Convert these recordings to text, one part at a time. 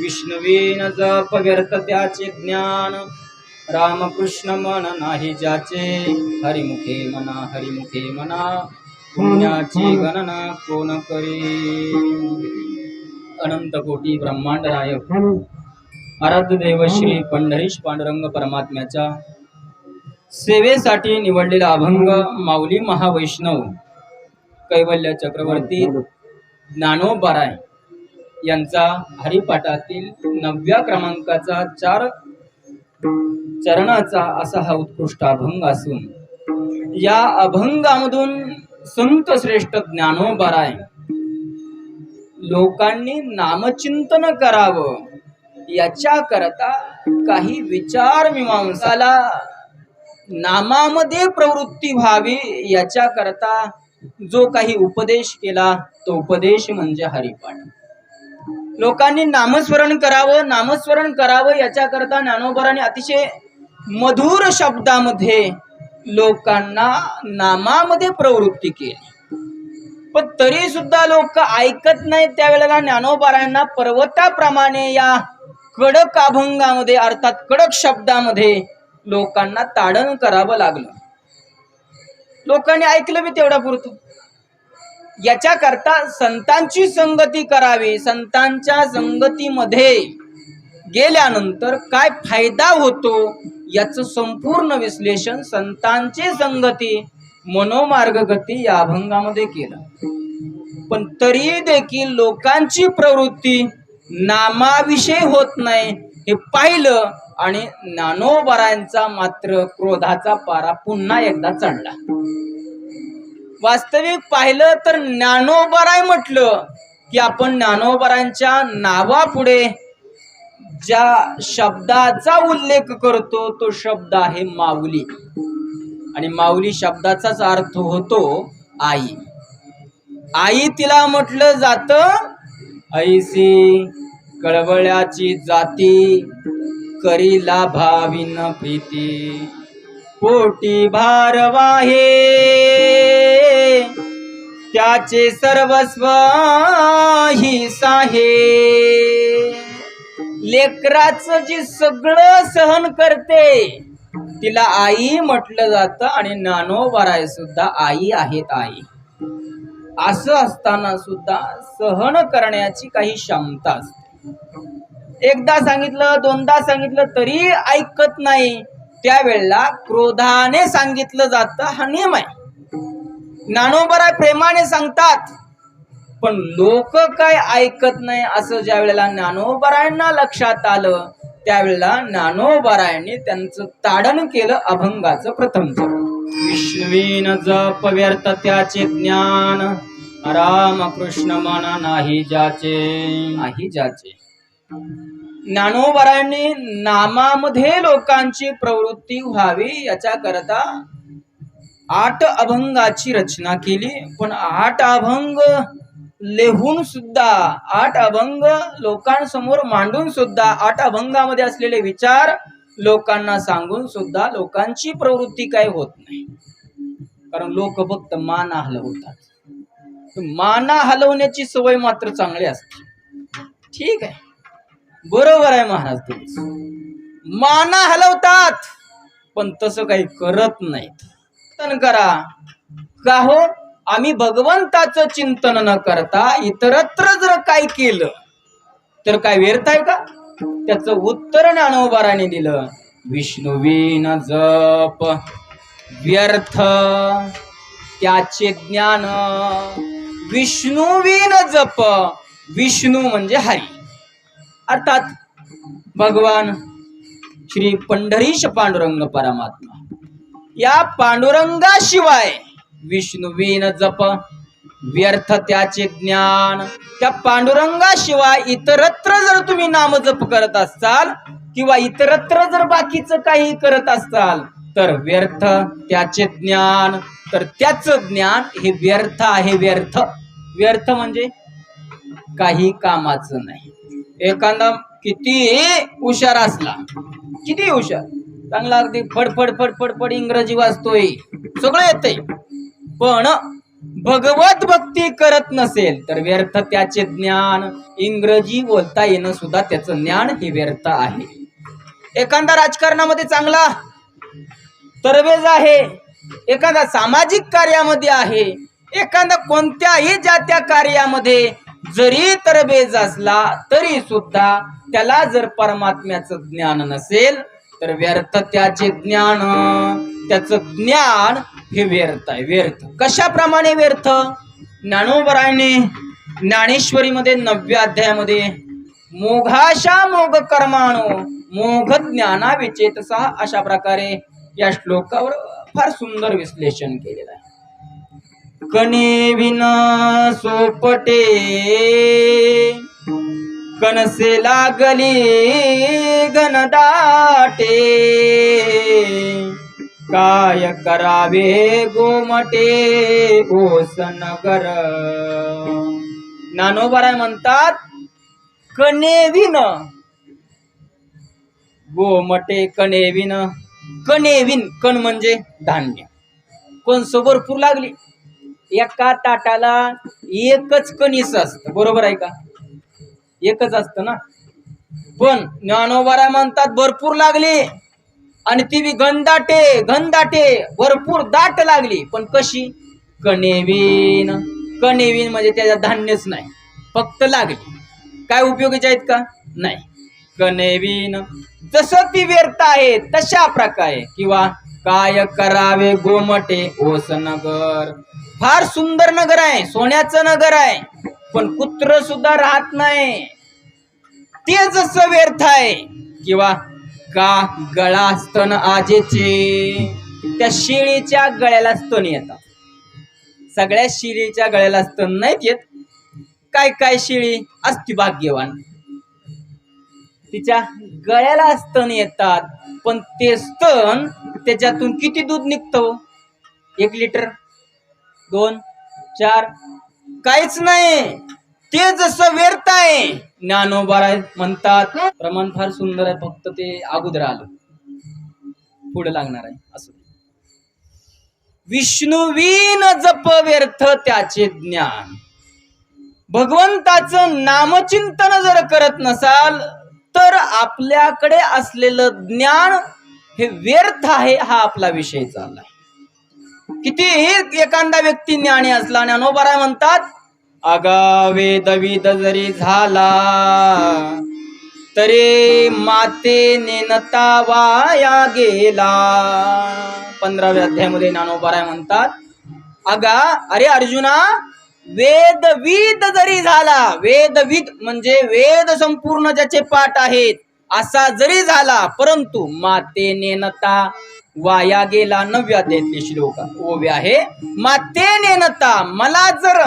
विष्णुवीन जप व्यर्थ त्याचे ज्ञान, रामकृष्ण मन नाही ज्याचे. हरिमुखे मना पुण्याची गणना कोण करे. अनंत कोटी ब्रह्मांड नायक आराध्य देव श्री पंढरीश पांडुरंग परमात्म्याच्या सेवेसाठी निवडलेला अभंग माऊली महावैष्णव कैवल्य चक्रवर्ती ज्ञानोबाराय यांचा हरिपाठातील 9व्या क्रमांकाचा 4 चरणाचा असा हा उत्कृष्ट अभंग असून, या अभंगामधून संत श्रेष्ठ ज्ञानोबाराय लोकांनी नामचिंतन करावं याच्या करता काही विचार मीमांसाला नामामध्ये प्रवृत्ती व्हावी याच्या करता जो काही उपदेश केला तो उपदेश म्हणजे हरिपाठ. लोकांनी नामस्मरण करावं याच्या करता ज्ञानोबारांनी अतिशय मधुर शब्दामध्ये लोकांना नामामध्ये प्रवृत्ती केली. पण तरी सुद्धा लोक ऐकत नाहीत. त्यावेळेला ज्ञानोबारांना पर्वताप्रमाणे या कडक अभंगामध्ये अर्थात कडक शब्दामध्ये लोकांना ताडण करावं लागलं. लोकांनी ऐकलं बी तेवढा पुरतं. याच्या करता संतांची संगती करावी. संतांच्या संगतीमध्ये गेल्यानंतर काय फायदा होतो याचं संपूर्ण विश्लेषण संतांची संगती मनोमार्गगती या अभंगामध्ये केलं. पण तरी देखील लोकांची प्रवृत्ती नामाविषयी होत नाही हे पाहिलं आणि ज्ञानोबारांचा मात्र क्रोधाचा पारा पुन्हा एकदा चढला. वास्तविक पाहिलं तर ज्ञानोबाराय म्हटलं की आपण ज्ञानोबारांच्या नावापुढे ज्या शब्दाचा उल्लेख करतो तो शब्द आहे माऊली. आणि माऊली शब्दाचाच अर्थ होतो आई. आई तिला म्हटलं जातं. ऐसी कळवळ्याची जाती करीला भाविन प्रीती, पोटी भारवाहे त्याचे सर्वस्व ही साहे. लेकराचं जे सगळं सहन करते तिला आई म्हटलं जातं. आणि ज्ञानोबाराय सुद्धा आई आहेत. आई असं असताना सुद्धा सहन करण्याची काही क्षमता असते. एकदा सांगितलं दोनदा सांगितलं तरी ऐकत नाही. त्यावेळेला क्रोधाने सांगितलं जातं. हा नियम आहे. ज्ञानोबाराय प्रेमाने सांगतात पण लोक काय ऐकत नाही. असं ज्या वेळेला ज्ञानोबारायांना लक्षात आलं त्यावेळेला ज्ञानोबारायांनी त्यांचं ताडण केलं अभंगाचं प्रथम चरण. विष्णुवीन जप व्यर्थ त्याचे ज्ञान, रामकृष्ण मन नाही ज्याचे. ज्ञानोबारायांनी नामामध्ये लोकांची प्रवृत्ती व्हावी याच्या करता 8 अभंगाची रचना केली. पण 8 अभंग लिहून सुद्धा 8 अभंग लोकांसमोर मांडून सुद्धा 8 अभंगामध्ये असलेले विचार लोकांना सांगून सुद्धा लोकांची प्रवृत्ती काय होत नाही. कारण लोक फक्त माना हलवतात. माना हलवण्याची सवय मात्र चांगली असते. ठीक आहे, बरोबर आहे महाराज. तुम्ही माना हलवतात पण तसं काही करत नाहीत. चिंतन करा का हो. आम्ही भगवंताचं चिंतन न करता इतरत्र जर काय केलं तर काय व्यर्थ आहे का. त्याचं उत्तर ज्ञानोबाराने दिलं. विष्णुवीन जप व्यर्थ त्याचे ज्ञान. विष्णुवीन जप, विष्णू म्हणजे हरी अर्थात भगवान श्री पंढरीश पांडुरंग परमात्मा. या पांडुरंगाशिवाय विष्णुवीन जप व्यर्थ त्याचे ज्ञान. त्या पांडुरंगाशिवाय इतरत्र जर तुम्ही नाम जप करत असाल किंवा इतरत्र जर बाकीचं काही करत असाल तर व्यर्थ त्याचे ज्ञान. तर त्याचं ज्ञान हे व्यर्थ आहे. व्यर्थ म्हणजे काही कामाचं नाही. एखादा किती हुशार असला, किती हुशार, चांगला अगदी फडफड इंग्रजी वाचतोय, सगळं येतंय, पण भगवत भक्ती करत नसेल तर व्यर्थ त्याचे ज्ञान. इंग्रजी बोलता येणं सुद्धा त्याचं ज्ञान हे व्यर्थ आहे. एखादा राजकारणामध्ये चांगला तरबेज आहे, एखादा सामाजिक कार्यामध्ये आहे, एखादा कोणत्याही त्या कार्यामध्ये जरी तरबेज असला तरी सुद्धा त्याला जर परमात्म्याचं ज्ञान नसेल तर व्यर्थ त्याचे ज्ञान. त्याचं ज्ञान हे व्यर्थ आहे. व्यर्थ कशाप्रमाणे व्यर्थ? ज्ञानोबरायने ज्ञानेश्वरीमध्ये 9व्या अध्यायामध्ये मोघाशा मोघ कर्माणो मोघ ज्ञाना विचेतसा अशा प्रकारे या श्लोकावर फार सुंदर विश्लेषण केलेलं आहे. कणे विन सोपटे कणसे लागली घनदाटे काय करावे गोमटे ओस नगर. ज्ञानोबराय म्हणतात कणेविन गोमटे कणेविन. कणेविन कण म्हणजे धान्य. कणस भरपूर लागली, एका ताटाला एकच कणीस असतं, बरोबर आहे का? एकच असतं ना. पण ज्ञानोबराय म्हणतात भरपूर लागली आणि ती बी घनदाटे घनदाटे भरपूर दाट लागली. पण कशी? कणेविन. कणेविन म्हणजे त्याच्यात धान्यच नाही, फक्त लागली. काय उपयोगीचे आहेत का? नाही. कणेविन जसं ती व्यर्थ आहे तशा प्रकारे. किंवा काय करावे गोमटे ओस नगर. फार सुंदर नगर आहे, सोन्याचं नगर आहे, पण कुत्र सुद्धा राहत नाही. ते जसं व्यर्थ आहे. किंवा का गळा स्तन आजेचे. त्या शेळीच्या गळ्याला स्तन येतात. सगळ्या शेळीच्या गळ्याला स्तन नाहीत येत. काय काय शेळी असती भाग्यवान, तिच्या गळ्याला स्तन येतात. पण ते स्तन त्याच्यातून किती दूध निघतं? 1 लिटर, 2, 4, काहीच नाही. ते जसं व्यर्थ आहे. ज्ञानोबराय म्हणतात प्रमाण फार सुंदर आहे, फक्त ते अगोदर आलं, पुढे लागणार आहे. असं विष्णुवीन जप व्यर्थ त्याचे ज्ञान. भगवंताचं नामचिंतन जर करत नसाल तर आपल्याकडे असलेलं ज्ञान हे व्यर्थ आहे. हा आपला विषय चाललाय. कितीही एखादा व्यक्ती ज्ञानी असला, ज्ञानोबराय म्हणतात अगा वेद विद जरी झाला तरी माते नेनता वाया गेला. 15व्या अध्यायामध्ये ज्ञानोबराय म्हणतात अगा अरे अर्जुना, वेद विद जरी झाला, वेद विद म्हणजे वेद संपूर्ण ज्याचे पाठ आहेत असा जरी झाला, परंतु माते नेनता वाया गेला. 9व्या अध्यायातले श्लोक ओवे आहे. माते नेनता मला जर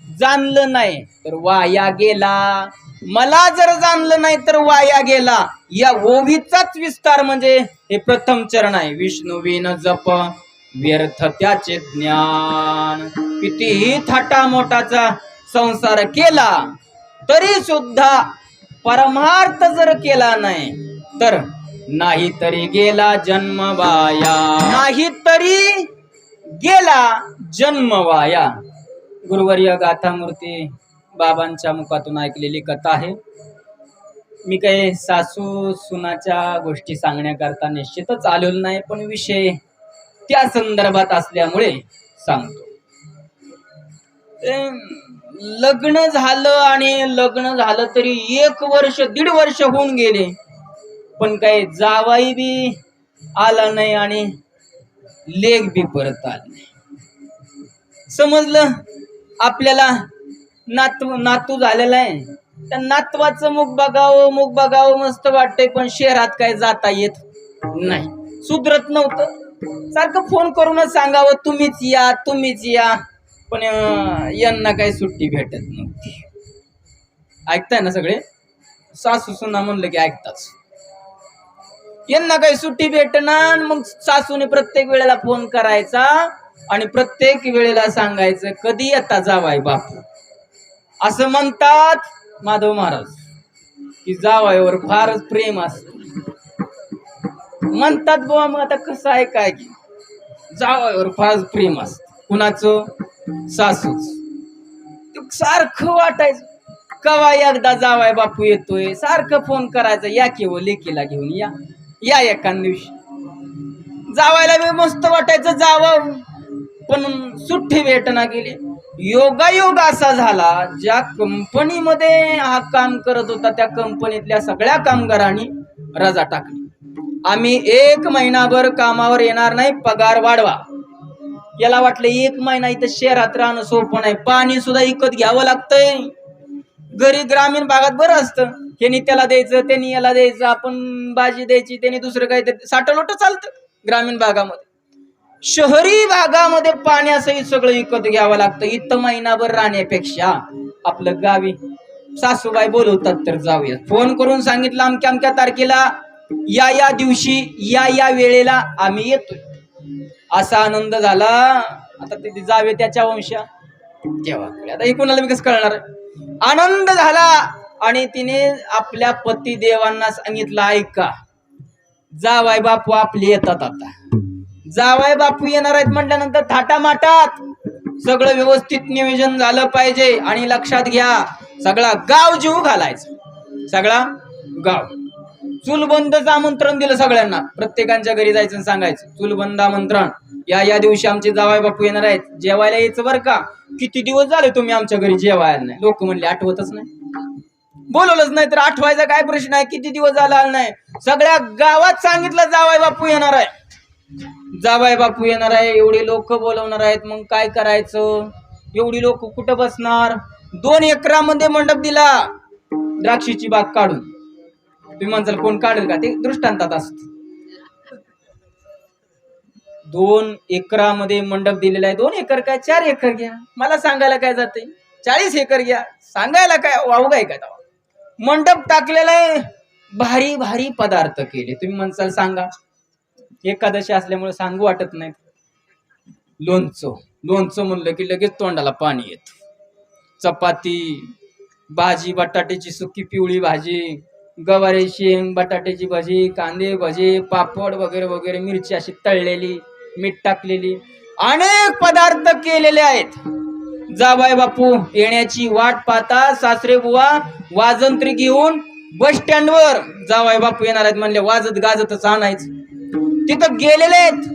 जाणलं नाही तर वाया गेला. मला जर जाणलं नाही तर वाया गेला. या ओवीचाच विस्तार म्हणजे हे प्रथम चरण आहे. विष्णुवीन जप व्यर्थ त्याचे ज्ञान. कितीही थाटा मोठाचा संसार केला तरी सुद्धा परमार्थ जर केला नाही तर नाही तरी गेला जन्म वाया. नाही तरी गेला जन्म वाया. गुरुवर्य गाथामूर्ती बाबांच्या मुखातून ऐकलेली कथा आहे. मी काही सासू सुनाच्या गोष्टी सांगण्याकरता निश्चितच आलेलो नाही, पण विषय त्या संदर्भात असल्यामुळे सांगतो. लग्न झालं आणि लग्न झालं तरी 1 वर्ष 1.5 वर्ष होऊन गेले, पण काही जावाई बी आला नाही आणि लेक बी परत आला नाही. समजलं आपल्याला नातू झालेला आहे, त्या नातवाचं मुख बघावं मस्त वाटतंय, पण शहरात काय जाता येत नाही. सुधरत नव्हतं. सारखं फोन करूनच सांगावं तुम्हीच या, पण यांना काही सुट्टी भेटत नव्हती. ऐकताय ना सगळे? सासू सुना म्हणलं की ऐकताच. यांना काही सुट्टी भेटणार. मग सासूने प्रत्येक वेळेला फोन करायचा आणि प्रत्येक वेळेला सांगायचं कधी येता जावाय बापू. असं म्हणतात माधव महाराज की जावायवर फारच प्रेम असत. म्हणतात बुवा, मग आता कसं आहे काय की जावायवर फारच प्रेम असत. कुणाचं? सासूच. सारखं वाटायचं कवा एकदा जावाय बापू येतोय, सारखं फोन करायचं या किंवा लेकीला घेऊन या या एखाद दिवशी. जावायला बी मस्त वाटायचं जावं, पण सुट्टी भेटना गेली. योगायोग असा झाला, ज्या कंपनीमध्ये हा काम करत होता त्या कंपनीतल्या सगळ्या कामगारांनी रजा टाकली. आम्ही 1 महिनाभर कामावर येणार नाही, पगार वाढवा. याला वाटलं 1 महिना इथं शहरात राहणं सोपं नाही, पाणी सुद्धा विकत घ्यावं लागतंय. घरी ग्रामीण भागात बरं असतं, त्यांनी त्याला द्यायचं त्यांनी याला द्यायचं, आपण भाजी द्यायची त्यांनी दुसरं काही साठलोट चालतं ग्रामीण भागामध्ये. शहरी भागामध्ये पाण्यासहित सगळं विकत घ्यावं लागतं. इथं महिनाभर राहण्यापेक्षा आपलं गावी सासूबाई बोलवतात तर जाऊया, फोन करून सांगितलं अमक्या अमक्या तारखेला या दिवशी या वेळेला आम्ही येतोय, असा आनंद झाला. आता तिथे जावे त्याच्या वंशा तेव्हा आता हे कोणाला मी कसं कळणार. आनंद झाला आणि तिने आपल्या पती देवांना सांगितलं ऐका जावाय बापू आपले येतात, आता जावाय बापू येणार आहेत म्हटल्यानंतर थाटामाटात सगळं व्यवस्थित नियोजन झालं पाहिजे. आणि लक्षात घ्या सगळा गाव जीव घालायचं, सगळा गाव. चुलबंदचं आमंत्रण दिलं सगळ्यांना, प्रत्येकांच्या घरी जायचं सांगायचं चुलबंद आमंत्रण, या दिवशी आमचे जावाय बापू येणार आहेत, जेवायला यायचं बरं का. किती दिवस झाले तुम्ही आमच्या घरी जेवायला नाही. लोक म्हणले आठवतच नाही, बोलवलंच नाही तर आठवायचा काय प्रश्न आहे, किती दिवस झाला नाही. सगळ्या गावात सांगितलं जावाय बापू येणार आहे, जावाय बापू येणार आहे, एवढे लोक बोलवणार आहेत. मग काय करायचं, एवढी लोक कुठं बसणार. 2 एकरामध्ये मंडप दिला, द्राक्षीची बाग काढून. तुम्ही म्हणसाल कोण काढेल का, ते दृष्टांतात असत. 2 एकरामध्ये मंडप दिलेला आहे. 2 एकर काय 4 एकर घ्या, मला सांगायला काय जाते, 40 एकर घ्या, सांगायला काय वावग आहे का. मंडप टाकलेला आहे, भारी भारी पदार्थ केले. तुम्ही म्हणसाल सांगा, एकादशी असल्यामुळे सांगू वाटत नाही. लोणचं म्हणलं की लगेच तोंडाला पाणी येत. चपाती, भाजी, बटाट्याची सुकी पिवळी भाजी, गवारी शेंग, बटाट्याची भाजी, कांदे भजी, पापड वगैरे वगैरे, मिरची अशी तळलेली, मीठ टाकलेली, अनेक पदार्थ केलेले आहेत. जाबाई बापू येण्याची वाट पाहता सासरे बुवा वाजंत्री घेऊन बस स्टँडवर जावाई बापू येणार आहेत म्हणले वाजत गाजतच आणायचं. तिथं गेलेले आहेत,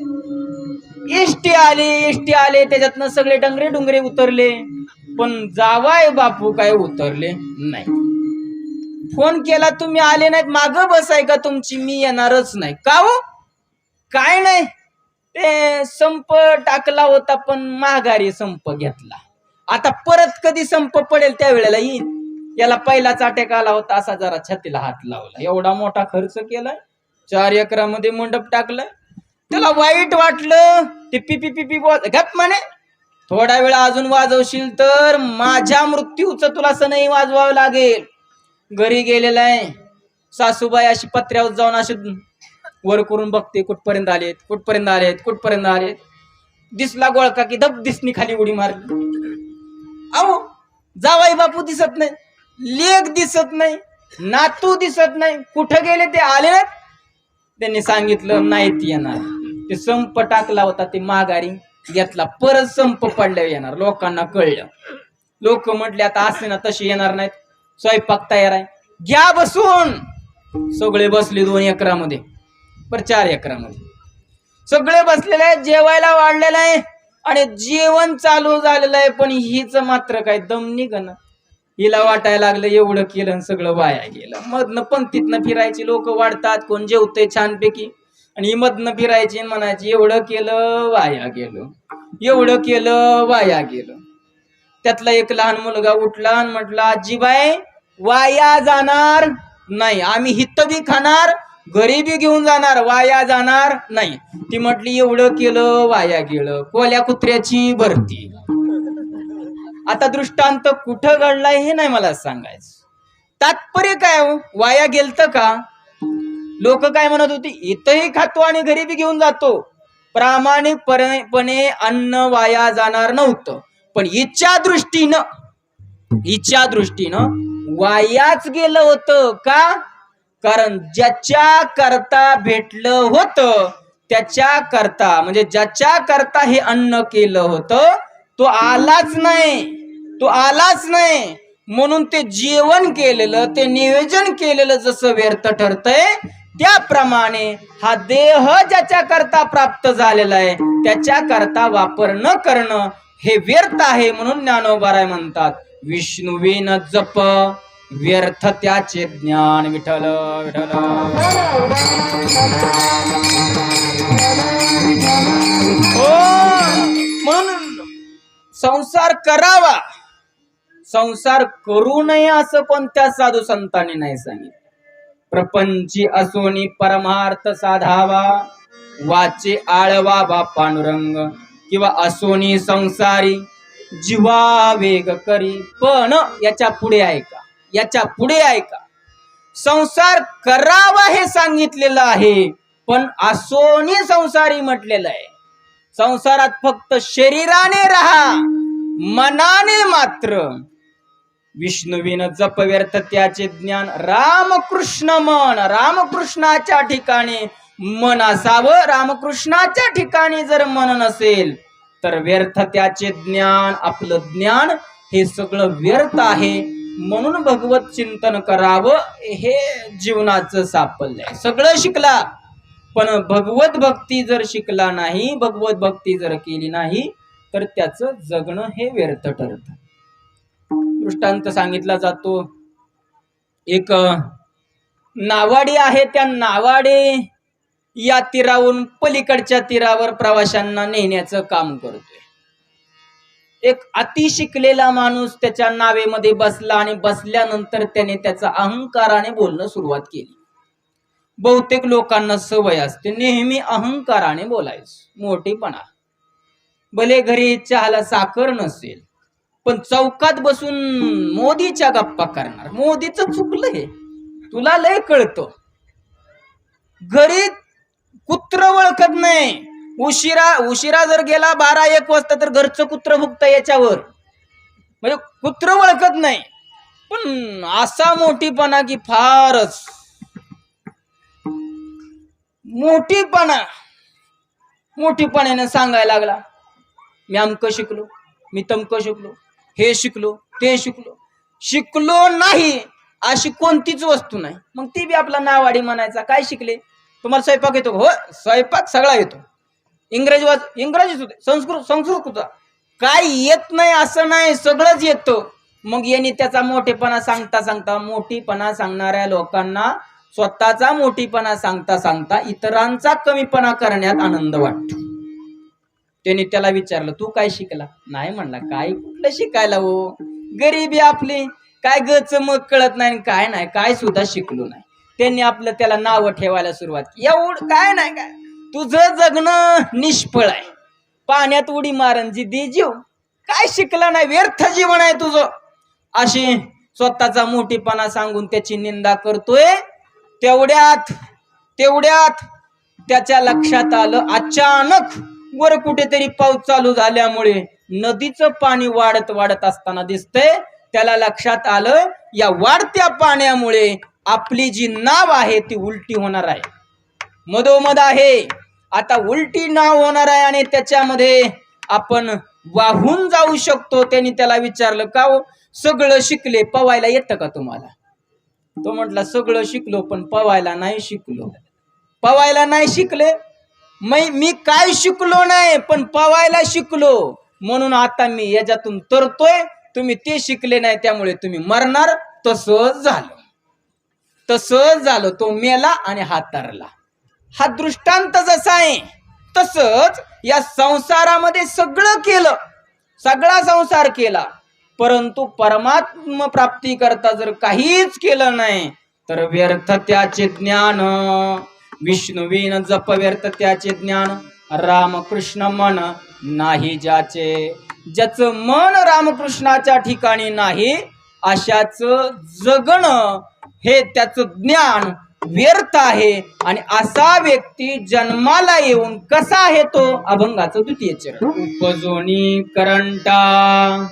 एसटी आले त्याच्यातनं सगळे डुंगरे उतरले, पण जावाई बापू काय उतरले नाही. फोन केला तुम्ही आले नाहीत, मागं बसाय का तुमची, मी येणारच नाही. का हो, काय नाही, ते संप टाकला होता पण माघारी संप घेतला, आता परत कधी संप पडेल त्यावेळेला येईल. याला पहिलाच अटॅक आला होता, असा जरा छातीला हात लावला. एवढा मोठा खर्च केलाय, 4 एकरामध्ये मंडप टाकलाय. त्याला वाईट वाटलं, ते पिपी गप म्हणे, थोडा वेळ अजून वाजवशील तर माझ्या मृत्यूचं तुला सनई वाजवावं लागेल. घरी गेलेला आहे, सासूबाई अशी पत्र्यावर जाऊन अशी वर करून बघते, कुठपर्यंत आलेत. दिसला गोळका की धब दिसनी खाली उडी मारली. अहो जावाई बापू दिसत नाही, लेक दिसत नाही, नातू दिसत नाही, कुठं गेले ते आले नाहीत. त्यांनी सांगितलं नाहीत येणार. ते संप टाकला होता ते माघारी घेतला, परत संप पडल्यावर येणार. लोकांना कळलं, लोक म्हटले आता असे ना तसे येणार नाहीत, स्वयंपाक तयार आहे, घ्या बसून. सगळे बसले 2 एकरामध्ये, पर 4 एकरामध्ये सगळे बसलेले आहे, जेवायला वाढलेलं आहे आणि जेवण चालू झालेलं आहे. पण हिच मात्र काय दम निघणं. हिला वाटायला लागलं एवढं केलं आणि सगळं वाया गेलं. मधनं पंक्तीतनं फिरायची, लोक वाढतात, कोण जेवतंय छानपैकी, आणि ही मधनं फिरायची म्हणायची एवढं केलं वाया गेलं. त्यातला एक लहान मुलगा उठला आणि म्हटला आजीबाई वाया जाणार नाही, आम्ही हित बी खाणार, घरी बी घेऊन जाणार, वाया जाणार नाही. ती म्हटली एवढं केलं वाया गेलं, कोल्या कुत्र्याची भरती. आता दृष्टांत कुठं घडलाय हे नाही मला सांगायचं, तात्पर्य काय हो, वाया गेलत का. लोक काय म्हणत होती, इथंही खातो आणि घरी बी घेऊन जातो, प्रामाणिकपणे अन्न वाया जाणार नव्हतं. पण हिच्या दृष्टीनं वायाच गेलं होतं का, कारण ज्याच्या करता भेटलं होतं त्याच्या करता, म्हणजे ज्याच्या करता हे अन्न केलं होतं तो आलाच नाही, तो आलाच नाही म्हणून ते जेवण केलेलं, ते नियोजन केलेलं जसं व्यर्थ ठरतंय, त्याप्रमाणे हा देह ज्याच्या करता प्राप्त झालेला आहे त्याच्या करता वापर न करणं हे व्यर्थ आहे. म्हणून ज्ञानोबाराय म्हणतात, विष्णुविन जप व्यर्थ त्याचे ज्ञान. विठ्ठल विठ्ठल. हो, म्हणून संसार करावा, संसार करू नये असं कोणत्या साधू संतांनी नाही सांगितलं. प्रपंची असोनी परमार्थ साधावा, वाचे आळवा बा पांडुरंग, किंवा असोनी संसारी जीवा वेग करी. पण याच्या पुढे ऐका, याच्या पुढे ऐका, संसार करावा हे सांगितलेलं आहे, पण असोनी संसारी म्हटलेलं आहे. संसारात फक्त शरीराने राहा, मनाने मात्र विष्णुविन जप व्यर्थ त्याचे ज्ञान. रामकृष्ण मन, रामकृष्णाच्या ठिकाणी मन असावं. रामकृष्णाच्या ठिकाणी जर मन नसेल तर व्यर्थ त्याचे ज्ञान. आपलं ज्ञान हे सगळं व्यर्थ आहे. म्हणून भगवत चिंतन करावं हे जीवनाचं साफल्य आहे. सगळं शिकला पण भगवत भक्ती जर शिकला नाही, भगवत भक्ती जर केली नाही तर त्याचं जगणं हे व्यर्थ ठरतं. दृष्टांत सांगितला जातो, एक नावाडी आहे, त्या नावाडे या तीरावरून पलीकडच्या तीरावर प्रवाशांना नेण्याचं काम करतोय. एक अति शिकलेला माणूस त्याच्या नावेमध्ये बसला आणि बसल्यानंतर त्याने त्याचा अहंकाराने बोलणं सुरुवात केली. बहुतेक लोकांना सवय असते नेहमी अहंकाराने बोलायचं, मोठेपणा. भले घरी चहाला साखर नसेल पण चौकात बसून मोदीच्या गप्पा करणार. मोदीचं चुकलं हे तुला लय कळतं. घरी कुत्र ओळखत नाही, उशिरा जर गेला 12-1 वाजता तर घरचं कुत्र भुकतं याच्यावर, म्हणजे कुत्र ओळखत नाही. पण असा मोठीपणा की फारच मोठीपणाने सांगायला लागला, मी अमकं शिकलो, मी तमकं शिकलो, हे शिकलो, ते शिकलो. शिकलो नाही अशी कोणतीच वस्तू नाही. मग ती बी आपला नावाडी म्हणायचा. काय शिकले? तुम्हाला स्वयंपाक येतो? हो, स्वयंपाक सगळा येतो. इंग्रजी सुद्धा, संस्कृत सुद्धा. काय येत नाही असं नाही, सगळंच येतं. मग यांनी त्याचा मोठेपणा सांगता सांगता, मोठीपणा सांगणाऱ्या लोकांना स्वतःचा मोठीपणा सांगता सांगता इतरांचा कमीपणा करण्यात आनंद वाटतो. त्यांनी त्याला विचारलं, तू काय शिकला? नाही म्हणला. काय कुठलं शिकायला हो, गरिबी आपली, काय गच मग कळत नाही, काय नाही, काय सुद्धा शिकलो नाही. त्यांनी आपलं त्याला नाव ठेवायला सुरुवात केली. एवढं काय नाही, काय तुझं जगणं निष्फळ आहे, पाण्यात उडी मारण जिद्दी जीव, काय शिकला नाही, व्यर्थ जीवन आहे तुझं. अशी स्वतःचा मोठीपणा सांगून त्याची निंदा करतोय. तेवढ्यात त्याच्या लक्षात आलं, अचानक वर कुठेतरी पाऊस चालू झाल्यामुळे नदीचं पाणी वाढत असताना दिसतंय. त्याला लक्षात आलं, या वाढत्या पाण्यामुळे आपली जी नाव आहे ती उलटी होणार आहे, मधोमध आहे, आता उलटी नाव होणार आहे आणि त्याच्यामध्ये आपण वाहून जाऊ शकतो. त्यांनी त्याला विचारलं, का हो, सगळं शिकले, पवायला येतं का तुम्हाला? तो म्हटला, सगळं शिकलो पण पवायला नाही शिकलो. पवायला नाही शिकले, मी काय शिकलो नाही पण पवायला शिकलो, म्हणून आता मी याच्यातून तरतोय. तुम्ही ते शिकले नाही त्यामुळे तुम्ही मरणार. तसंच झालं, तो मेला आणि हा तरला. हा दृष्टांत जसा आहे तसंच या संसारामध्ये सगळं केलं, सगळा संसार केला, परंतु परमात्म प्राप्ती करता जर काहीच केलं नाही तर व्यर्थ त्याचे ज्ञान. विष्णुविन जप व्यर्थ त्याचे ज्ञान. रामकृष्ण मन नाही ज्याचे. ज्याचं मन रामकृष्णाच्या ठिकाणी नाही अशाच जगणं हे त्याचं ज्ञान व्यर्थ आहे. आणि असा व्यक्ती जन्माला येऊन कसा आहे तो? अभंगाचं 2 चरण. उपजोनी करंटा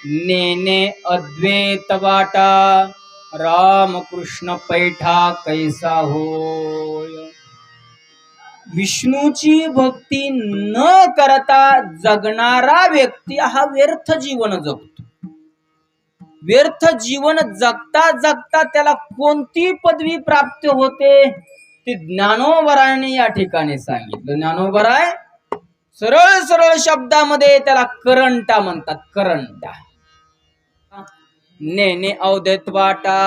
नेने अद्वैत वाटा, रामकृष्ण पैठा कैसा होय. विष्णूची भक्ती न करता जगणारा व्यक्ती हा व्यर्थ जीवन जगतो. व्यर्थ जीवन जगता जगता त्याला कोणती पदवी प्राप्त होते ते ज्ञानोबरायांनी या ठिकाणी सांगितलं. ज्ञानोबराय सरळ सरळ शब्दामध्ये त्याला करंटा म्हणतात. करंटा नेने अवधेत वाटा.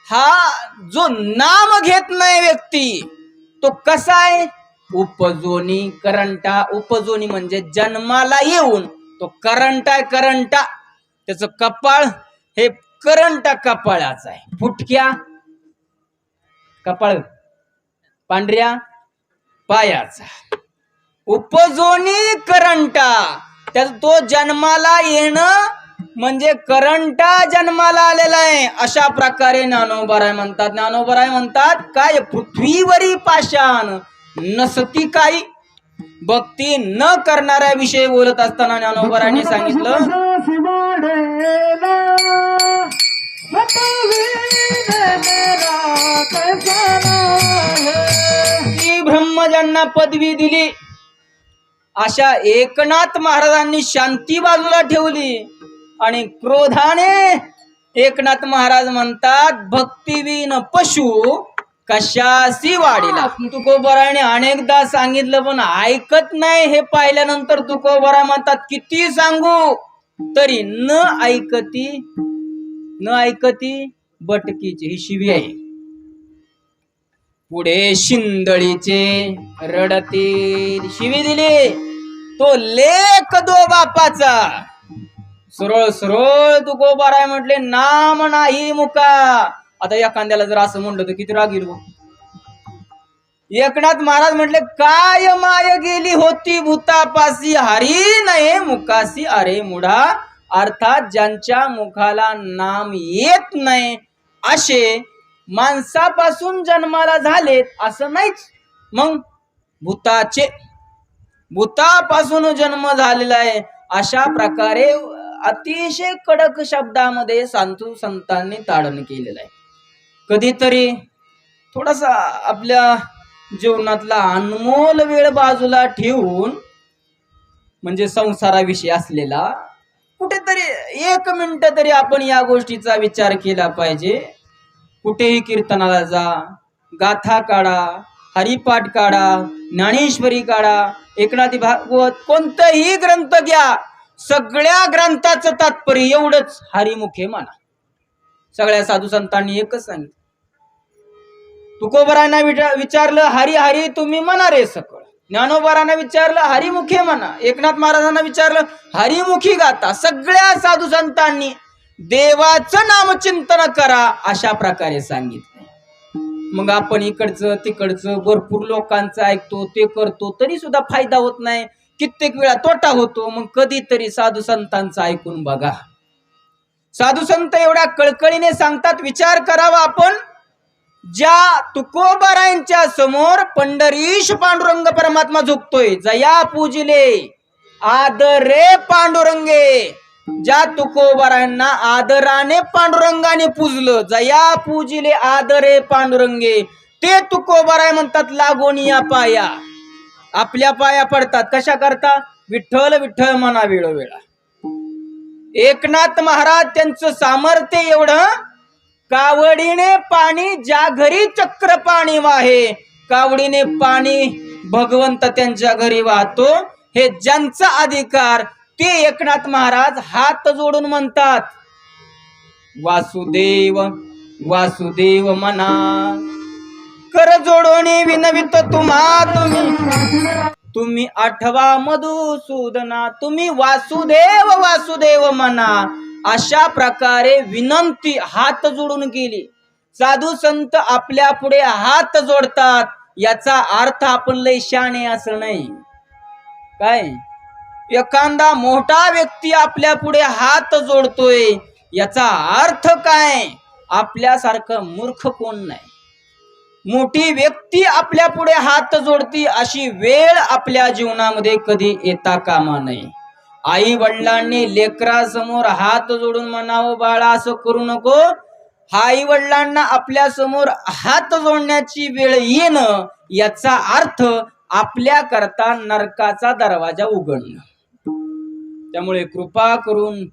हा जो नाम घेत नाही व्यक्ती तो कसा आहे? उपजोनी करंटा. उपजोनी म्हणजे जन्माला येऊन तो करंटा आहे. करंटा त्याच कपाळ हे करंटा कपाळाचं आहे. फुटक्या कपाळ पांढऱ्या पायाचा. उपजोनी करंटा. त्याचा तो जन्माला येणं म्हणजे करंटा जन्माला आलेला आहे. अशा प्रकारे ज्ञानोबराय म्हणतात. ज्ञानोबराय म्हणतात काय? पृथ्वीवरी पाषाण नसती काही. भक्ती न करणाऱ्या विषयी बोलत असताना ज्ञानोबरायांनी सांगितलं की ब्रह्मज्यांना पदवी दिली. अशा एकनाथ महाराजांनी शांती बाजूला ठेवली आणि क्रोधाने एकनाथ महाराज म्हणतात भक्तिवीन पशु कशासी वाढीला. तुकोबराने अनेकदा सांगितलं पण ऐकत नाही. हे पाहिल्यानंतर तुकोबरा म्हणतात किती सांगू तरी न ऐकती बटकीची. ही शिवी आहे. पुढे शिंदळीचे रडतील. शिवी दिली तो लेख दो बापाचा. सरळ सरळ तुकोबाराय म्हटले नाम नाही मुका. आता एखाद्याला जर असं म्हणलं तर किती राग येईल. एकनाथ महाराज म्हटले काय माय गेली होती भूतापासी हरी नये मुकासी अरे मुढा. अर्थात ज्यांच्या मुखाला नाम येत नाही असे माणसापासून जन्माला झालेत असं नाहीच. मग भूतापासून जन्म झालेला आहे. अशा प्रकारे अतिशय कडक शब्दामध्ये साधू संतांनी ताडण केलेलं आहे. कधीतरी थोडासा आपल्या जीवनातला अनमोल वेळ बाजूला ठेवून म्हणजे संसाराविषयी असलेला कुठेतरी 1 मिनिट तरी आपण या गोष्टीचा विचार केला पाहिजे. कुठेही कीर्तनाला जा, गाथा काढा, हरिपाठ काढा, ज्ञानेश्वरी काढा, एकनाथी भागवत कोणताही ग्रंथ घ्या. सगळ्या ग्रंथाचं तात्पर्य एवढंच हरिमुखे म्हणा. सगळ्या साधू संतांनी एकच सांगितलं. तुकोबरांना विचारलं हरी हरी तुम्ही म्हणा रे सकळ. ज्ञानोबरांना विचारलं हरिमुखे म्हणा. एकनाथ महाराजांना विचारलं हरिमुखी गाता. सगळ्या साधू संतांनी देवाचं नामचिंतन करा अशा प्रकारे सांगितलं. मग आपण इकडचं तिकडचं भरपूर लोकांचं ऐकतो, ते करतो, तरी सुद्धा फायदा होत नाही. कित्येक वेळा तोटा होतो. मग कधीतरी साधू संतांचं ऐकून बघा. साधू संत एवढ्या कळकळीने सांगतात विचार करावा आपण. ज्या तुकोबारायांच्या समोर पंढरीश पांडुरंग परमात्मा झुकतोय. जया पूजिले आदरे पांडुरंगे. ज्या तुकोबारायांना आदराने पांडुरंगाने पूजलं. जया पूजिले आदरे पांडुरंगे. ते तुकोबाराय म्हणतात लागोनिया पाया. आपल्या पाया पडतात. कशा करता? विठ्ठल विठ्ठल म्हणा वेळोवेळा. एकनाथ महाराज त्यांचं सामर्थ्य एवढं कावडीने पाणी ज्या घरी चक्र पाणी वाहे. कावडीने पाणी भगवंत त्यांच्या घरी वाहतो. हे ज्यांचा अधिकार ते एकनाथ महाराज हात जोडून म्हणतात वासुदेव वासुदेव म्हणा. कर जोडोनी विनवित तुम्ही आठवा मधुसूदना. तुम्ही वासुदेव वासुदेव म्हणा. अशा प्रकारे विनंती हात जोडून केली. साधू संत आपल्या पुढे हात जोडतात. याचा अर्थ आपण लय शाणे असं नाही. काय एखादा मोठा व्यक्ती आपल्या पुढे हात जोडतोय याचा अर्थ काय? आपल्यासारखं मूर्ख कोण नाही. मोठी व्यक्ती आपल्या पुढे हात जोडती अशी वेळ आपल्या जीवनामध्ये कधी येता कामा नये. आई वडिलांनी लेकरासमोर हात जोडून म्हणावं बाळा असं करू नको. हा आई वडिलांना आपल्या समोर हात जोडण्याची वेळ येणं याचा अर्थ आपल्या करता नरकाचा दरवाजा उघडणं. त्यामुळे कृपा करून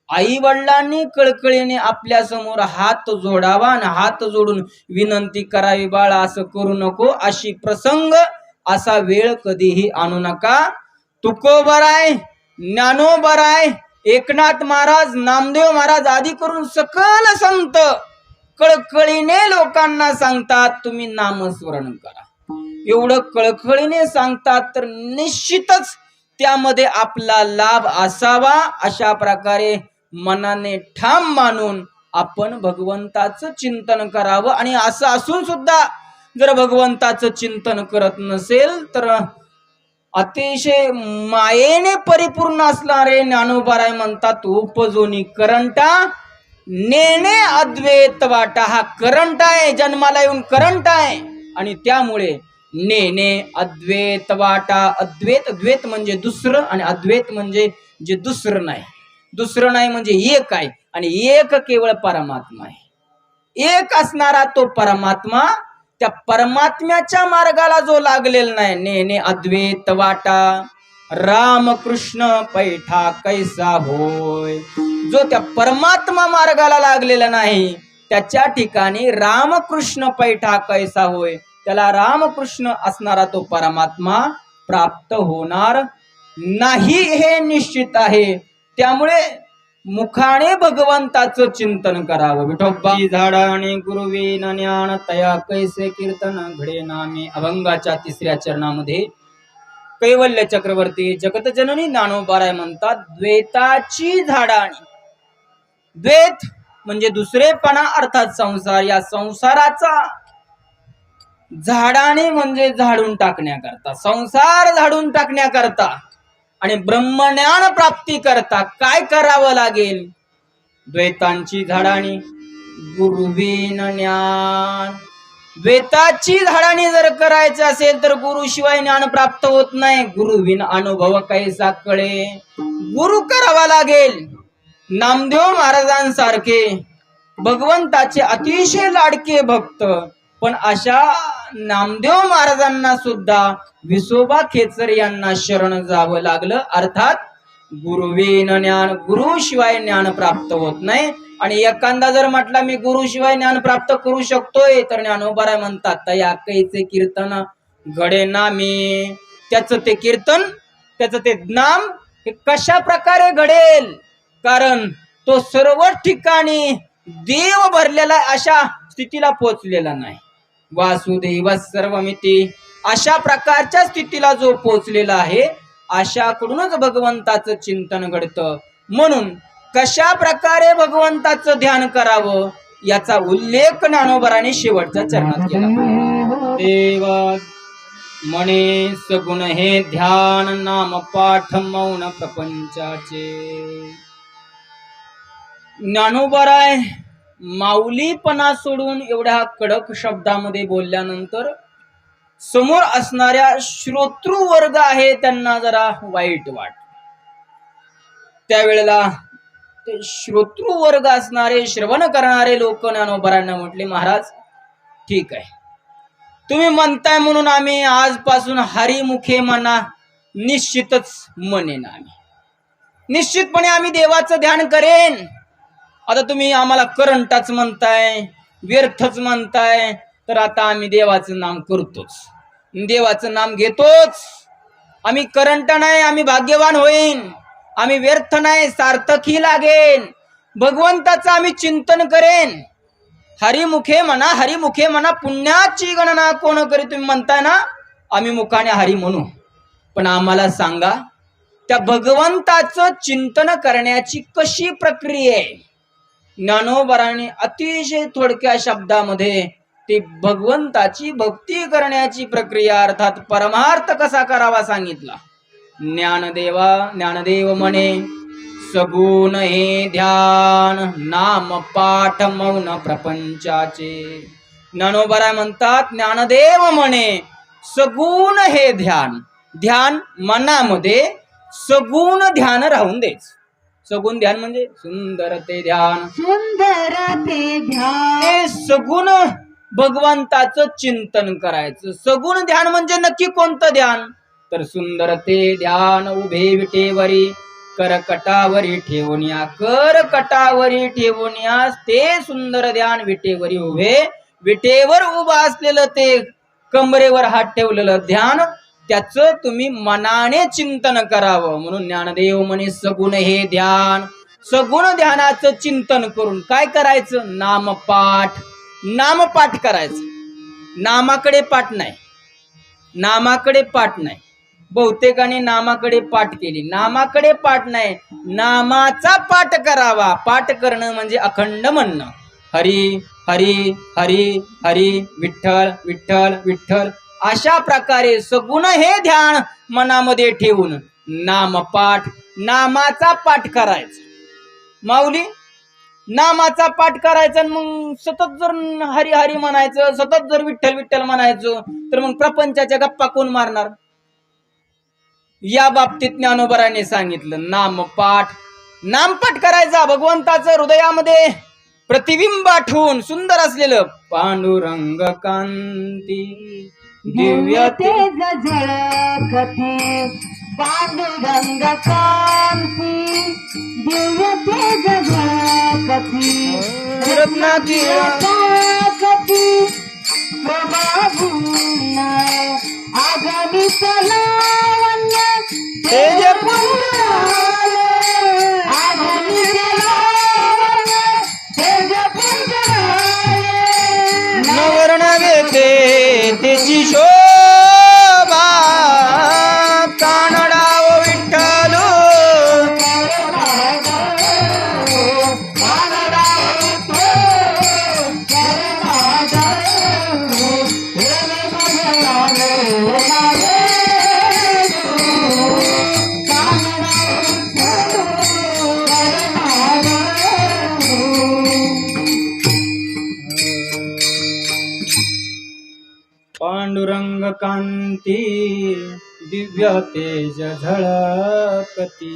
आई वडिलांनी कळकळीने आपल्या समोर हात जोडावा आणि हात जोडून विनंती करावी, बाळा असं करू नको, अशी प्रसंग असा वेळ कधीही आणू नका. तुकोबराय, ज्ञानोबराय, एकनाथ महाराज, नामदेव महाराज आदी करून सकल संत कळकळीने लोकांना सांगतात तुम्ही नामस्मरण करा. एवढं कळकळीने सांगतात तर निश्चितच त्यामध्ये आपला लाभ असावा. अशा प्रकारे मनाने ठाम मानून आपण भगवंताचं चिंतन करावं. आणि असं असून सुद्धा जर भगवंताचं चिंतन करत नसेल तर अतिशय मायेने परिपूर्ण असणारे ज्ञानोबाराय म्हणतात, उपजोनी करंटा नेणे अद्वैत वाटा. हा करंट आहे, जन्माला येऊन करंट आहे आणि त्यामुळे नेणे अद्वैत वाटा. अद्वैत, द्वैत म्हणजे दुसरं आणि अद्वैत म्हणजे जे दुसरं नाही. दुसरं नाही म्हणजे एक आहे आणि एक केवळ परमात्मा आहे. एक असणारा तो परमात्मा, त्या परमात्म्याच्या मार्गाला जो लागलेला नाही, नेणे अद्वैत वाटा. रामकृष्ण पैठा कैसा होय. जो त्या परमात्मा मार्गाला लागलेला नाही त्याच्या ठिकाणी रामकृष्ण पैठा कैसा होय. त्याला रामकृष्ण असणारा तो परमात्मा प्राप्त होणार नाही हे निश्चित आहे. त्यामुळे मुखाने भगवंताचं चिंतन करावं. विठोबाची झाडाने गुरुवीन ज्ञान तया कैसे कीर्तन घडे नामे. अभंगाच्या 3ऱ्या चरणामध्ये कैवल्य चक्रवर्ती जगतजननी ज्ञानोबाराय म्हणतात, द्वैताची झाडाने. द्वैत म्हणजे दुसरेपणा अर्थात संसार. या संसाराचा झाडाने म्हणजे झाडून टाकण्याकरता, संसार झाडून टाकण्याकरता आणि ब्रह्मज्ञान प्राप्ती करता काय करावं लागेल. द्वैतांची झाडाने गुरुविन ज्ञान. द्वैताची झाडाने जर करायचं असेल तर गुरुशिवाय ज्ञान प्राप्त होत नाही. गुरुविन अनुभव कैसा कळे. गुरु करावा लागेल. नामदेव महाराजांसारखे भगवंताचे अतिशय लाडके भक्त, पण अशा नामदेव महाराजांना सुद्धा विसोबा खेचर यांना शरण जावं लागलं. अर्थात गुरुविन ज्ञान, गुरुशिवाय ज्ञान प्राप्त होत नाही. आणि एखादा जर म्हटला मी गुरुशिवाय ज्ञान प्राप्त करू शकतोय तर ज्ञानोबाराय म्हणतात, तया कैचे कीर्तन घडे नामी. त्याचं ते कीर्तन, त्याचं ते ज्ञान हे कशा प्रकारे घडेल. कारण तो सर्व ठिकाणी देव भरलेला अशा स्थितीला पोचलेला नाही. वासुदेव सर्वमिती अशा प्रकारच्या स्थितीला जो पोचलेला आहे, अशाकडूनच भगवंताचं चिंतन घडतं. म्हणून कशा प्रकारे भगवंताचं ध्यान करावं याचा उल्लेख ज्ञानोबाराने शेवटच्या चरणात केला. देवा म्हणे सगुण हे ध्यान, नाम पाठ मौन प्रपंचाचे. ज्ञानोबाराय माऊलीपणा सोडून एवढ्या कडक शब्दामध्ये बोलल्यानंतर समोर असणाऱ्या श्रोतृ वर्ग आहे त्यांना जरा वाईट वाट. त्यावेळेला ते श्रोतृ वर्ग असणारे, श्रवण करणारे लोक ज्ञानोबारांना म्हटले, महाराज ठीक आहे, तुम्ही म्हणताय म्हणून आम्ही आजपासून हरिमुखे म्हणा निश्चितच म्हणेन. आम्ही निश्चितपणे आम्ही देवाचं ध्यान करेन. आता तुम्ही आम्हाला करंटाच म्हणताय, व्यर्थच म्हणताय, तर आता आम्ही देवाचं नाम करतोच, देवाचं नाम घेतोच. आम्ही करंट नाही, आम्ही भाग्यवान होईन. आम्ही व्यर्थ नाही, सार्थकी लागेन. भगवंताचं आम्ही चिंतन करेन. हरिमुखे म्हणा, हरिमुखे म्हणा, पुण्याची गणना कोण करी. तुम्ही म्हणताय ना आम्ही मुखाने हरी म्हणू, पण आम्हाला सांगा त्या भगवंताचं चिंतन करण्याची कशी प्रक्रिया आहे. ज्ञानोबाराने अतिशय थोडक्या शब्दामध्ये ते भगवंताची भक्ती करण्याची प्रक्रिया अर्थात परमार्थ कसा करावा सांगितला. ज्ञानदेव म्हणे सगुण हे ध्यान, नाम पाठ मौन प्रपंचाचे. ज्ञानोबाराय म्हणतात, ज्ञानदेव म्हणे सगुण हे ध्यान. ध्यान मनामध्ये सगुण ध्यान राहून द्यायचं. सगुण ध्यान म्हणजे सुंदर ते ध्यान. सुंदर ते ध्यान. हे सगुण भगवंताचं चिंतन करायचं. सगुण ध्यान म्हणजे नक्की कोणतं ध्यान? तर सुंदर ते ध्यान उभे विटेवरी करकटावरी ठेवून या. करकटावरी ठेवून या ते सुंदर ध्यान विटेवरी उभे. विटेवर उभा असलेलं ते कमरेवर हात ठेवलेलं ध्यान त्याचं तुम्ही मनाने चिंतन करावं. म्हणून ज्ञानदेव म्हणे सगुण हे ध्यान. सगुण ध्यानाचं चिंतन करून काय करायचं? नामपाठ. नामपाठ करायचं. नामाकडे पाठ नाही. नामाकडे पाठ नाही. बहुतेकाने नामाकडे पाठ केली. नामाकडे पाठ नाही, नामाचा पाठ करावा. पाठ करणं म्हणजे अखंड म्हणणं. हरी हरी हरी हरी विठ्ठल विठ्ठल विठ्ठल. अशा प्रकारे सगुण हे ध्यान मनामध्ये ठेवून नामपाठ, नामाचा पाठ करायचा. माऊली नामाचा पाठ करायचा. मग सतत जर हरी हरी म्हणायचं, सतत जर विठ्ठल विठ्ठल म्हणायचं, तर मग प्रपंचाच्या गप्पा कोण मारणार? या बाबतीत ज्ञानोबराने सांगितलं नामपाठ. नामपाठ करायचा. भगवंताचं हृदयामध्ये प्रतिबिंब आठवून सुंदर असलेलं पांडुरंग कांती दिव्य तेज झळकते. पांडुरंग कांती दिव्य तेज झळकते. रत्नागिरी प्रभापूर्ण आगमित लावण्य तेज आगमित लावण्य तेज नवर्ण घेते त्याची शोभा. कानडाव विठ्ठल पांडुरंग कांती दिव्य तेज झळकती.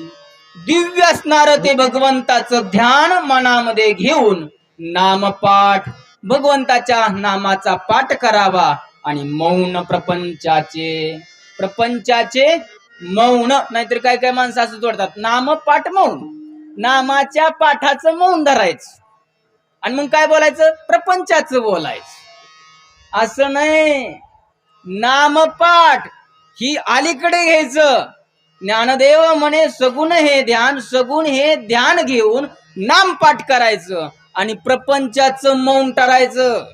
दिव्य असणार ते भगवंताचं ध्यान मनामध्ये घेऊन नामपाठ, भगवंताच्या नामाचा पाठ करावा. आणि मौन प्रपंचाचे मौन. नाहीतर काय काय माणसं असं जोडतात नामपाठ मौन. नामाच्या पाठाचं मौन धरायचं आणि मग काय बोलायचं? प्रपंचाचं बोलायचं. असं नाही. नामपाठ ही अलीकडे घ्यायचं. ज्ञानदेव म्हणे सगुण हे ध्यान. सगुण हे ध्यान घेऊन नामपाठ करायचं आणि प्रपंचाचं मौन टाळायचं.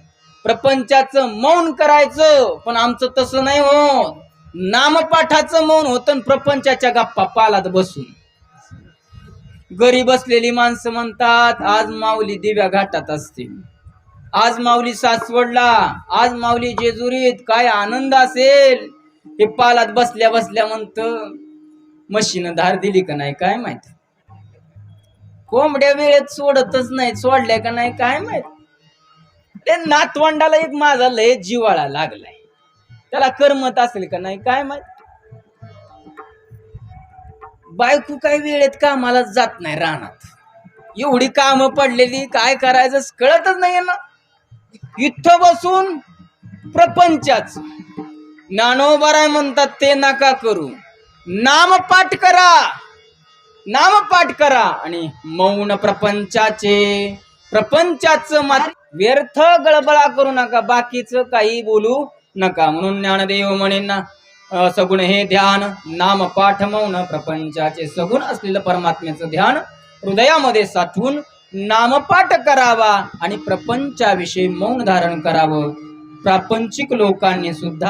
प्रपंचाचं मौन करायचं. पण आमचं तसं नाही होत. नामपाठाचं मौन होतं आणि प्रपंचाच्या गप्पा पालात बसून. घरी बसलेली माणसं म्हणतात आज माऊली दिव्या घाटात असतील, आज माऊली सासवडला, आज माऊली जेजुरीत. काय आनंद असेल. हे पालात बसल्या बसल्या म्हणत म्हशीनं धार दिली का नाही काय माहित. कोंबड्या वेळेत सोडतच नाही, सोडल्या का नाही काय माहित. ते नातवंडाला एक माझा लय जिवाळा लागलाय. त्याला करमत असेल का नाही काय माहित. बायको काय वेळेत कामाला जात नाही रानात. एवढी कामं पडलेली, काय करायचं कळतच नाहीये ना. इथं बसून प्रपंचाच ज्ञानोबराय म्हणतात ते नका करू. नामपाठ करा. नामपाठ करा आणि मौन प्रपंचाचं मात्र व्यर्थ गळबळा करू नका. बाकीचं काही बोलू नका. म्हणून ज्ञानदेव म्हणे ना सगुण हे ध्यान. नामपाठ मौन प्रपंचाचे. सगुण असलेलं परमात्म्याचं ध्यान हृदयामध्ये साठवून नामपाठ करावा आणि प्रपंचाविषयी मौन धारण करावं. प्रापंचिक लोकांनी सुद्धा